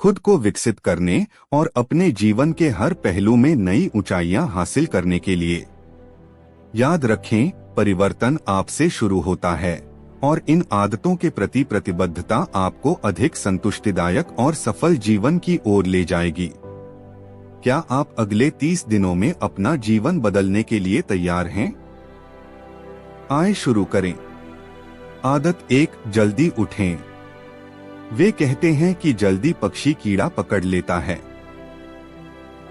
खुद को विकसित करने और अपने जीवन के हर पहलू में नई ऊंचाइयां हासिल करने के लिए। याद रखें, परिवर्तन आपसे शुरू होता है और इन आदतों के प्रति प्रतिबद्धता आपको अधिक संतुष्टिदायक और सफल जीवन की ओर ले जाएगी। क्या आप अगले 30 दिनों में अपना जीवन बदलने के लिए तैयार हैं? आइए शुरू करें। आदत 1, जल्दी उठें। वे कहते हैं कि जल्दी पक्षी कीड़ा पकड़ लेता है।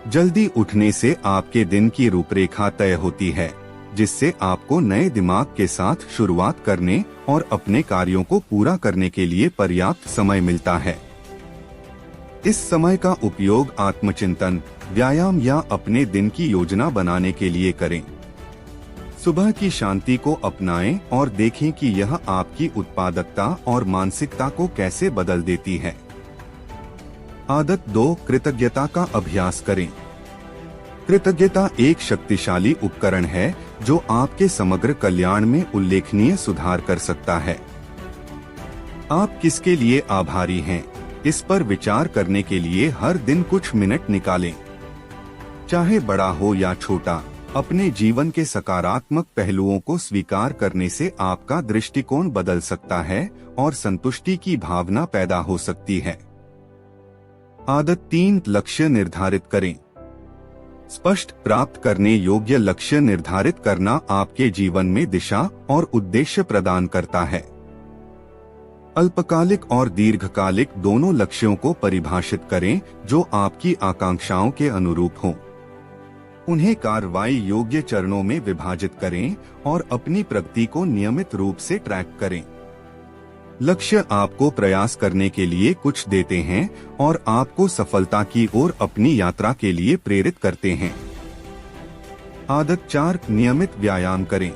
जल्दी उठने से आपके दिन की रूपरेखा तय होती है, जिससे आपको नए दिमाग के साथ शुरुआत करने और अपने कार्यों को पूरा करने के लिए पर्याप्त समय मिलता है। इस समय का उपयोग आत्मचिंतन, व्यायाम या अपने दिन की योजना बनाने के लिए करें। सुबह की शांति को अपनाएं और देखें कि यह आपकी उत्पादकता और मानसिकता को कैसे बदल देती है। आदत 2, कृतज्ञता का अभ्यास करें। कृतज्ञता एक शक्तिशाली उपकरण है जो आपके समग्र कल्याण में उल्लेखनीय सुधार कर सकता है। आप किसके लिए आभारी हैं, इस पर विचार करने के लिए हर दिन कुछ मिनट निकालें। चाहे बड़ा हो या छोटा, अपने जीवन के सकारात्मक पहलुओं को स्वीकार करने से आपका दृष्टिकोण बदल सकता है और संतुष्टि की भावना पैदा हो सकती है। आदत 3, लक्ष्य निर्धारित करें। स्पष्ट, प्राप्त करने योग्य लक्ष्य निर्धारित करना आपके जीवन में दिशा और उद्देश्य प्रदान करता है। अल्पकालिक और दीर्घकालिक दोनों लक्ष्यों को परिभाषित करें जो आपकी आकांक्षाओं के अनुरूप हों। उन्हें कार्रवाई योग्य चरणों में विभाजित करें और अपनी प्रगति को नियमित रूप से ट्रैक करें। लक्ष्य आपको प्रयास करने के लिए कुछ देते हैं और आपको सफलता की ओर अपनी यात्रा के लिए प्रेरित करते हैं। आदत 4, नियमित व्यायाम करें।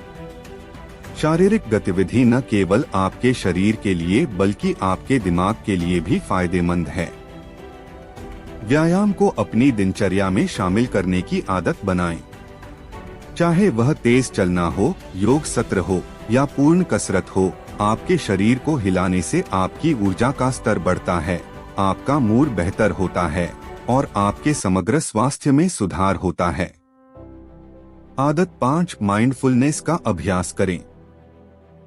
शारीरिक गतिविधि न केवल आपके शरीर के लिए बल्कि आपके दिमाग के लिए भी फायदेमंद है। व्यायाम को अपनी दिनचर्या में शामिल करने की आदत बनाएं। चाहे वह तेज चलना हो, योग सत्र हो या पूर्ण कसरत हो, आपके शरीर को हिलाने से आपकी ऊर्जा का स्तर बढ़ता है, आपका मूड बेहतर होता है और आपके समग्र स्वास्थ्य में सुधार होता है। आदत 5, माइंडफुलनेस का अभ्यास करें।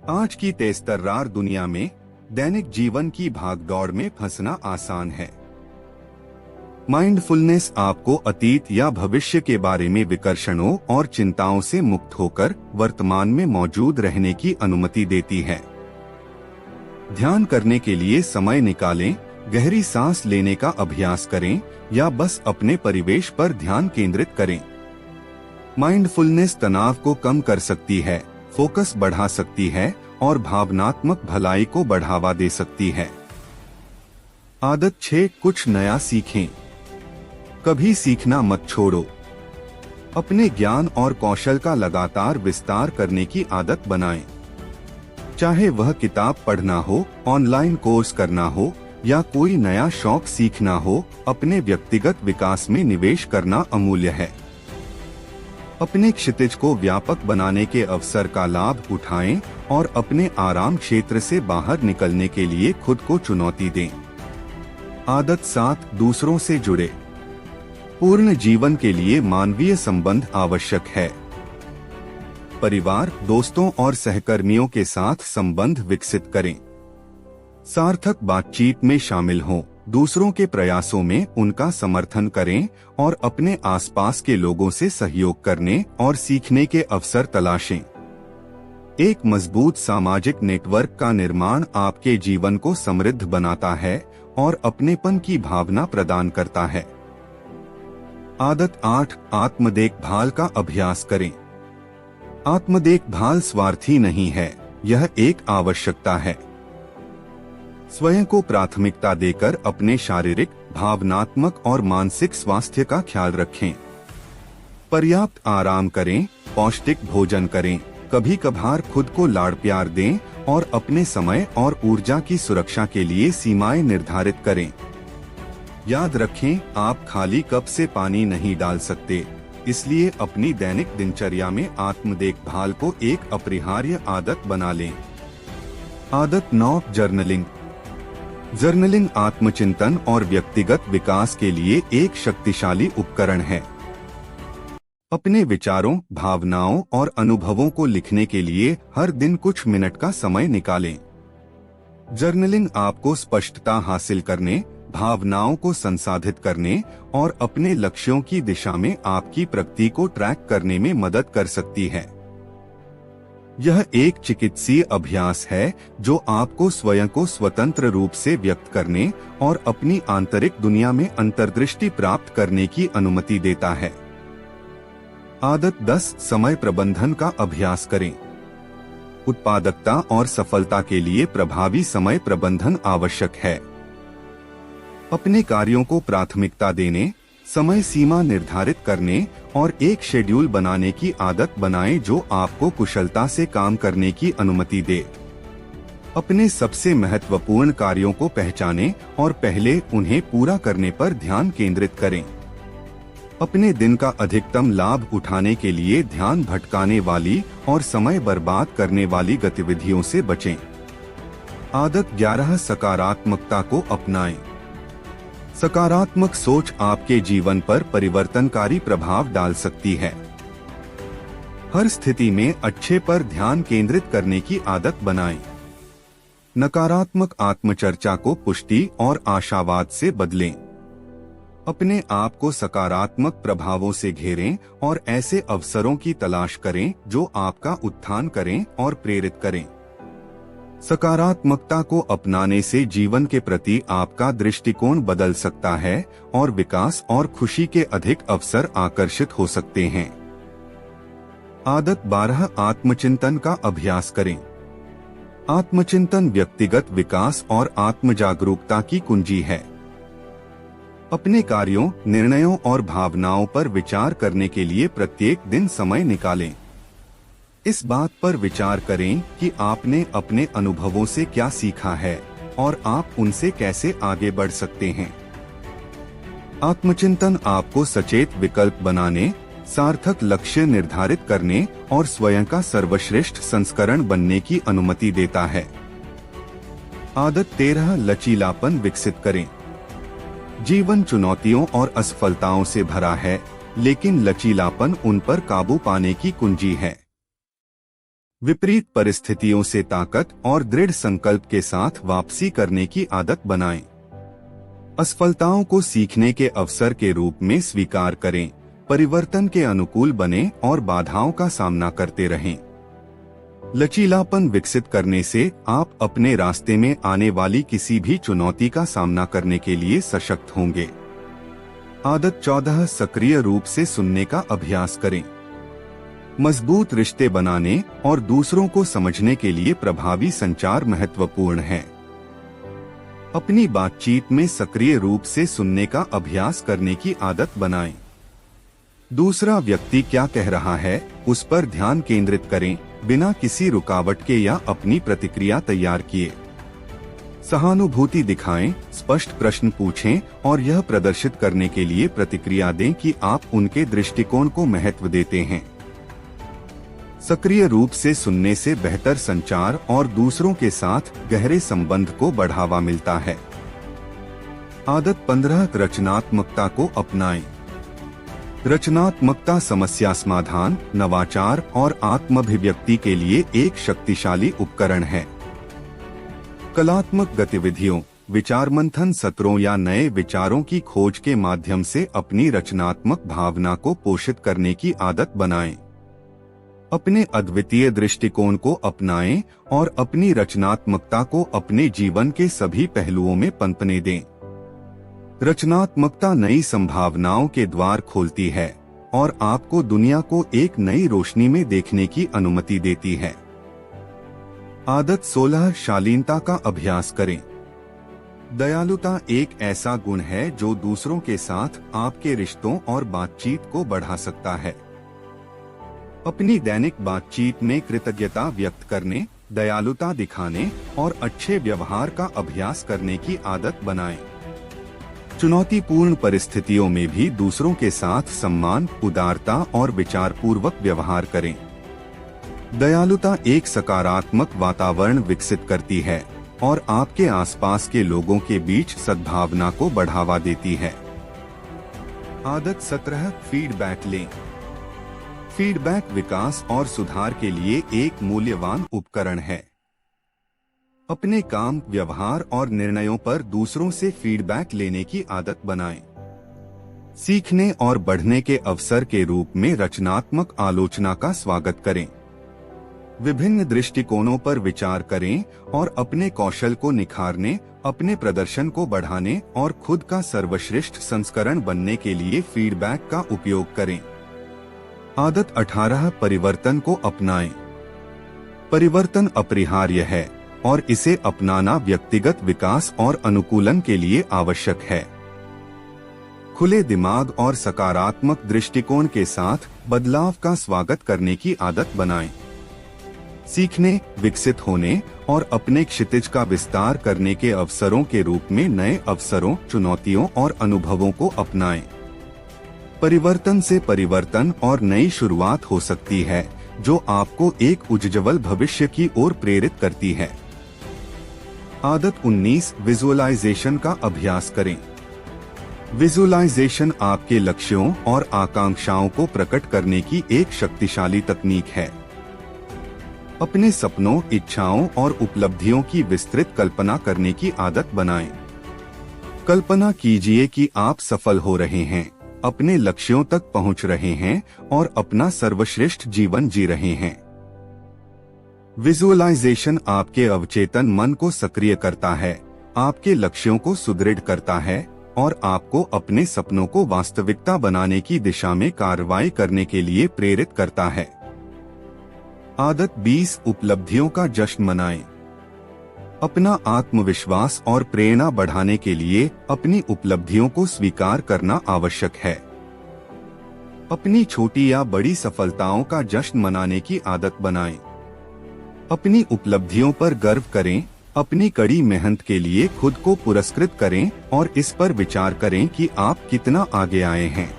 आज की तेज-तर्रार दुनिया में दैनिक जीवन की भागदौड़ में फंसना आसान है। माइंडफुलनेस आपको अतीत या भविष्य के बारे में विकर्षणों और चिंताओं से मुक्त होकर वर्तमान में मौजूद रहने की अनुमति देती है। ध्यान करने के लिए समय निकालें, गहरी सांस लेने का अभ्यास करें या बस अपने परिवेश पर ध्यान केंद्रित करें। माइंडफुलनेस तनाव को कम कर सकती है, फोकस बढ़ा सकती है और भावनात्मक भलाई को बढ़ावा दे सकती है। आदत 6, कुछ नया सीखें। कभी सीखना मत छोड़ो। अपने ज्ञान और कौशल का लगातार विस्तार करने की आदत बनाएं। चाहे वह किताब पढ़ना हो, ऑनलाइन कोर्स करना हो या कोई नया शौक सीखना हो, अपने व्यक्तिगत विकास में निवेश करना अमूल्य है। अपने क्षितिज को व्यापक बनाने के अवसर का लाभ उठाएं और अपने आराम क्षेत्र से बाहर निकलने के लिए खुद को चुनौती दें। आदत 7, दूसरों से जुड़े। पूर्ण जीवन के लिए मानवीय संबंध आवश्यक है। परिवार, दोस्तों और सहकर्मियों के साथ संबंध विकसित करें। सार्थक बातचीत में शामिल हों, दूसरों के प्रयासों में उनका समर्थन करें और अपने आसपास के लोगों से सहयोग करने और सीखने के अवसर तलाशें। एक मजबूत सामाजिक नेटवर्क का निर्माण आपके जीवन को समृद्ध बनाता है और अपनेपन की भावना प्रदान करता है। आदत 8, आत्म देखभाल का अभ्यास करें। आत्म देखभाल स्वार्थी नहीं है, यह एक आवश्यकता है। स्वयं को प्राथमिकता देकर अपने शारीरिक, भावनात्मक और मानसिक स्वास्थ्य का ख्याल रखें। पर्याप्त आराम करें, पौष्टिक भोजन करें, कभी कभार खुद को लाड़ प्यार दें और अपने समय और ऊर्जा की सुरक्षा के लिए सीमाएं निर्धारित करें। याद रखें, आप खाली कप से पानी नहीं डाल सकते, इसलिए अपनी दैनिक दिनचर्या में आत्म देखभाल को एक अपरिहार्य आदत बना लें। आदत 9, जर्नलिंग। जर्नलिंग आत्मचिंतन और व्यक्तिगत विकास के लिए एक शक्तिशाली उपकरण है। अपने विचारों, भावनाओं और अनुभवों को लिखने के लिए हर दिन कुछ मिनट का समय निकालें। जर्नलिंग आपको स्पष्टता हासिल करने, भावनाओं को संसाधित करने और अपने लक्ष्यों की दिशा में आपकी प्रगति को ट्रैक करने में मदद कर सकती है। यह एक चिकित्सीय अभ्यास है जो आपको स्वयं को स्वतंत्र रूप से व्यक्त करने और अपनी आंतरिक दुनिया में अंतर्दृष्टि प्राप्त करने की अनुमति देता है। आदत 10 समय प्रबंधन का अभ्यास करें। उत्पादकता और सफलता के लिए प्रभावी समय प्रबंधन आवश्यक है। अपने कार्यों को प्राथमिकता देने, समय सीमा निर्धारित करने और एक शेड्यूल बनाने की आदत बनाएं जो आपको कुशलता से काम करने की अनुमति दे। अपने सबसे महत्वपूर्ण कार्यों को पहचानें और पहले उन्हें पूरा करने पर ध्यान केंद्रित करें। अपने दिन का अधिकतम लाभ उठाने के लिए ध्यान भटकाने वाली और समय बर्बाद करने वाली गतिविधियों से बचें। आदत 11 सकारात्मकता को अपनाएं। सकारात्मक सोच आपके जीवन पर परिवर्तनकारी प्रभाव डाल सकती है। हर स्थिति में अच्छे पर ध्यान केंद्रित करने की आदत बनाएं। नकारात्मक आत्मचर्चा को पुष्टि और आशावाद से बदलें। अपने आप को सकारात्मक प्रभावों से घेरें और ऐसे अवसरों की तलाश करें जो आपका उत्थान करें और प्रेरित करें। सकारात्मकता को अपनाने से जीवन के प्रति आपका दृष्टिकोण बदल सकता है और विकास और खुशी के अधिक अवसर आकर्षित हो सकते हैं। आदत 12 आत्मचिंतन का अभ्यास करें। आत्मचिंतन व्यक्तिगत विकास और आत्मजागरूकता की कुंजी है। अपने कार्यों, निर्णयों और भावनाओं पर विचार करने के लिए प्रत्येक दिन समय निकालें। इस बात पर विचार करें कि आपने अपने अनुभवों से क्या सीखा है और आप उनसे कैसे आगे बढ़ सकते हैं। आत्मचिंतन आपको सचेत विकल्प बनाने, सार्थक लक्ष्य निर्धारित करने और स्वयं का सर्वश्रेष्ठ संस्करण बनने की अनुमति देता है। आदत 13 लचीलापन विकसित करें। जीवन चुनौतियों और असफलताओं से भरा है, लेकिन लचीलापन उन पर काबू पाने की कुंजी है। विपरीत परिस्थितियों से ताकत और दृढ़ संकल्प के साथ वापसी करने की आदत बनाएं। असफलताओं को सीखने के अवसर के रूप में स्वीकार करें, परिवर्तन के अनुकूल बनें और बाधाओं का सामना करते रहें। लचीलापन विकसित करने से आप अपने रास्ते में आने वाली किसी भी चुनौती का सामना करने के लिए सशक्त होंगे। आदत 14 सक्रिय रूप से सुनने का अभ्यास करें। मजबूत रिश्ते बनाने और दूसरों को समझने के लिए प्रभावी संचार महत्वपूर्ण है। अपनी बातचीत में सक्रिय रूप से सुनने का अभ्यास करने की आदत बनाएं। दूसरा व्यक्ति क्या कह रहा है, उस पर ध्यान केंद्रित करें, बिना किसी रुकावट के या अपनी प्रतिक्रिया तैयार किए। सहानुभूति दिखाएं, स्पष्ट प्रश्न पूछें और यह प्रदर्शित करने के लिए प्रतिक्रिया दें कि आप उनके दृष्टिकोण को महत्व देते हैं। सक्रिय रूप से सुनने से बेहतर संचार और दूसरों के साथ गहरे संबंध को बढ़ावा मिलता है। आदत 15 रचनात्मकता को अपनाएं। रचनात्मकता समस्या समाधान, नवाचार और आत्माभिव्यक्ति के लिए एक शक्तिशाली उपकरण है। कलात्मक गतिविधियों, विचार मंथन सत्रों या नए विचारों की खोज के माध्यम से अपनी रचनात्मक भावना को पोषित करने की आदत बनाएं। अपने अद्वितीय दृष्टिकोण को अपनाएं और अपनी रचनात्मकता को अपने जीवन के सभी पहलुओं में पनपने दें। रचनात्मकता नई संभावनाओं के द्वार खोलती है और आपको दुनिया को एक नई रोशनी में देखने की अनुमति देती है। आदत 16 शालीनता का अभ्यास करें। दयालुता एक ऐसा गुण है जो दूसरों के साथ आपके रिश्तों और बातचीत को बढ़ा सकता है। अपनी दैनिक बातचीत में कृतज्ञता व्यक्त करने, दयालुता दिखाने और अच्छे व्यवहार का अभ्यास करने की आदत बनाएं। चुनौतीपूर्ण परिस्थितियों में भी दूसरों के साथ सम्मान, उदारता और विचारपूर्वक व्यवहार करें। दयालुता एक सकारात्मक वातावरण विकसित करती है और आपके आसपास के लोगों के बीच सद्भावना को बढ़ावा देती है। आदत 17, फीडबैक लें। फीडबैक विकास और सुधार के लिए एक मूल्यवान उपकरण है। अपने काम, व्यवहार और निर्णयों पर दूसरों से फीडबैक लेने की आदत बनाएं। सीखने और बढ़ने के अवसर के रूप में रचनात्मक आलोचना का स्वागत करें। विभिन्न दृष्टिकोणों पर विचार करें और अपने कौशल को निखारने, अपने प्रदर्शन को बढ़ाने और खुद का सर्वश्रेष्ठ संस्करण बनने के लिए फीडबैक का उपयोग करें। आदत 18, परिवर्तन को अपनाएं। परिवर्तन अपरिहार्य है और इसे अपनाना व्यक्तिगत विकास और अनुकूलन के लिए आवश्यक है। खुले दिमाग और सकारात्मक दृष्टिकोण के साथ बदलाव का स्वागत करने की आदत बनाएं। सीखने, विकसित होने और अपने क्षितिज का विस्तार करने के अवसरों के रूप में नए अवसरों, चुनौतियों और अनुभवों को अपनाएं। परिवर्तन से परिवर्तन और नई शुरुआत हो सकती है, जो आपको एक उज्ज्वल भविष्य की ओर प्रेरित करती है। आदत 19, विजुअलाइजेशन का अभ्यास करें। विजुअलाइजेशन आपके लक्ष्यों और आकांक्षाओं को प्रकट करने की एक शक्तिशाली तकनीक है। अपने सपनों, इच्छाओं और उपलब्धियों की विस्तृत कल्पना करने की आदत बनाएं। कल्पना कीजिए कि आप सफल हो रहे हैं, अपने लक्ष्यों तक पहुंच रहे हैं और अपना सर्वश्रेष्ठ जीवन जी रहे हैं। विजुअलाइजेशन आपके अवचेतन मन को सक्रिय करता है, आपके लक्ष्यों को सुदृढ़ करता है और आपको अपने सपनों को वास्तविकता बनाने की दिशा में कार्रवाई करने के लिए प्रेरित करता है। आदत 20, उपलब्धियों का जश्न मनाएं। अपना आत्मविश्वास और प्रेरणा बढ़ाने के लिए अपनी उपलब्धियों को स्वीकार करना आवश्यक है। अपनी छोटी या बड़ी सफलताओं का जश्न मनाने की आदत बनाएं। अपनी उपलब्धियों पर गर्व करें, अपनी कड़ी मेहनत के लिए खुद को पुरस्कृत करें और इस पर विचार करें कि आप कितना आगे आए हैं।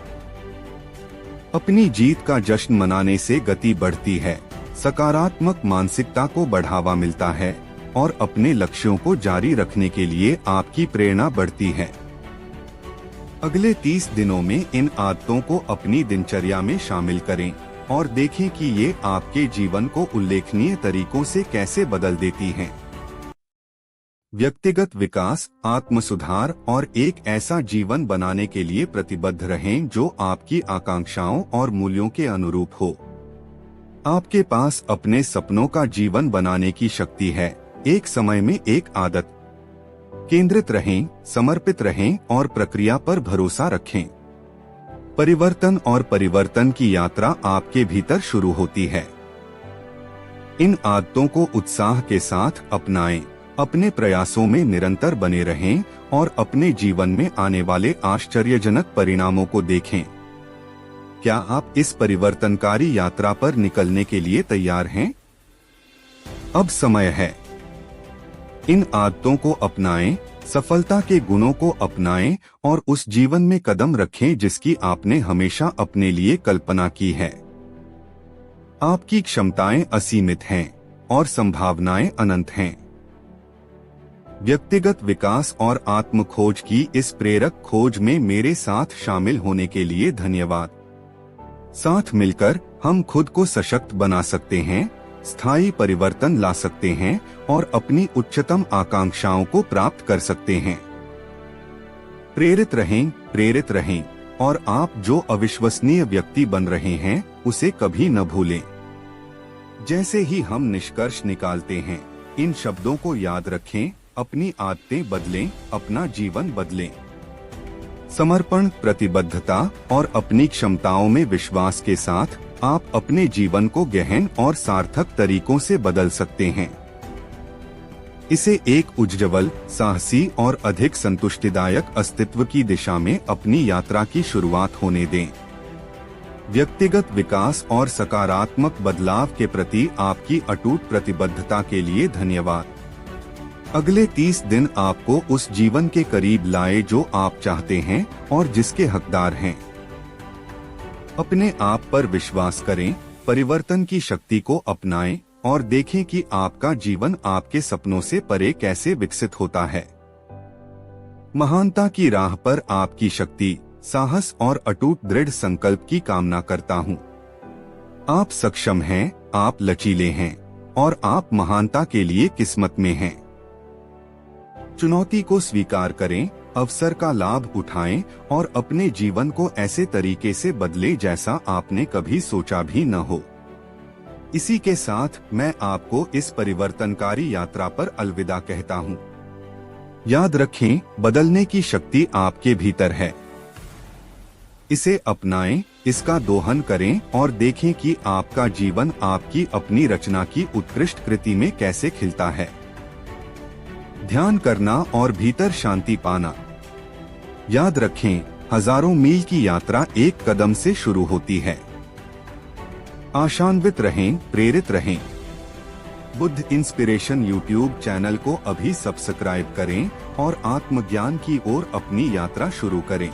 अपनी जीत का जश्न मनाने से गति बढ़ती है, सकारात्मक मानसिकता को बढ़ावा मिलता है और अपने लक्ष्यों को जारी रखने के लिए आपकी प्रेरणा बढ़ती है। अगले 30 दिनों में इन आदतों को अपनी दिनचर्या में शामिल करें और देखें कि ये आपके जीवन को उल्लेखनीय तरीकों से कैसे बदल देती हैं। व्यक्तिगत विकास, आत्म सुधार और एक ऐसा जीवन बनाने के लिए प्रतिबद्ध रहें जो आपकी आकांक्षाओं और मूल्यों के अनुरूप हो। आपके पास अपने सपनों का जीवन बनाने की शक्ति है। एक समय में एक आदत। केंद्रित रहें, समर्पित रहें और प्रक्रिया पर भरोसा रखें। परिवर्तन और परिवर्तन की यात्रा आपके भीतर शुरू होती है। इन आदतों को उत्साह के साथ अपनाएं, अपने प्रयासों में निरंतर बने रहें और अपने जीवन में आने वाले आश्चर्यजनक परिणामों को देखें। क्या आप इस परिवर्तनकारी यात्रा पर निकलने के लिए तैयार हैं? अब समय है। इन आदतों को अपनाएं, सफलता के गुणों को अपनाएं और उस जीवन में कदम रखें जिसकी आपने हमेशा अपने लिए कल्पना की है। आपकी क्षमताएं असीमित हैं और संभावनाएं अनंत हैं। व्यक्तिगत विकास और आत्म खोज की इस प्रेरक खोज में मेरे साथ शामिल होने के लिए धन्यवाद। साथ मिलकर हम खुद को सशक्त बना सकते हैं, स्थायी परिवर्तन ला सकते हैं और अपनी उच्चतम आकांक्षाओं को प्राप्त कर सकते हैं। प्रेरित रहें और आप जो अविश्वसनीय व्यक्ति बन रहे हैं उसे कभी न भूलें। जैसे ही हम निष्कर्ष निकालते हैं, इन शब्दों को याद रखें, अपनी आदतें बदलें, अपना जीवन बदलें। समर्पण, प्रतिबद्धता और अपनी क्षमताओं में विश्वास के साथ आप अपने जीवन को गहन और सार्थक तरीकों से बदल सकते हैं। इसे एक उज्ज्वल, साहसी और अधिक संतुष्टिदायक अस्तित्व की दिशा में अपनी यात्रा की शुरुआत होने दें। व्यक्तिगत विकास और सकारात्मक बदलाव के प्रति आपकी अटूट प्रतिबद्धता के लिए धन्यवाद। अगले 30 दिन आपको उस जीवन के करीब लाए जो आप चाहते हैं और जिसके हकदार हैं। अपने आप पर विश्वास करें, परिवर्तन की शक्ति को अपनाएं और देखें कि आपका जीवन आपके सपनों से परे कैसे विकसित होता है। महानता की राह पर आपकी शक्ति, साहस और अटूट दृढ़ संकल्प की कामना करता हूँ। आप सक्षम हैं, आप लचीले हैं और आप महानता के लिए किस्मत में हैं। चुनौती को स्वीकार करें, अवसर का लाभ उठाएं और अपने जीवन को ऐसे तरीके से बदलें जैसा आपने कभी सोचा भी न हो। इसी के साथ मैं आपको इस परिवर्तनकारी यात्रा पर अलविदा कहता हूँ। याद रखें, बदलने की शक्ति आपके भीतर है। इसे अपनाएं, इसका दोहन करें और देखें कि आपका जीवन आपकी अपनी रचना की उत्कृष्ट कृति में कैसे खिलता है। ध्यान करना और भीतर शांति पाना। याद रखें, हजारों मील की यात्रा एक कदम से शुरू होती है। आशान्वित रहें, प्रेरित रहें। बुद्ध इंस्पिरेशन यूट्यूब चैनल को अभी सब्सक्राइब करें और आत्मज्ञान की ओर अपनी यात्रा शुरू करें।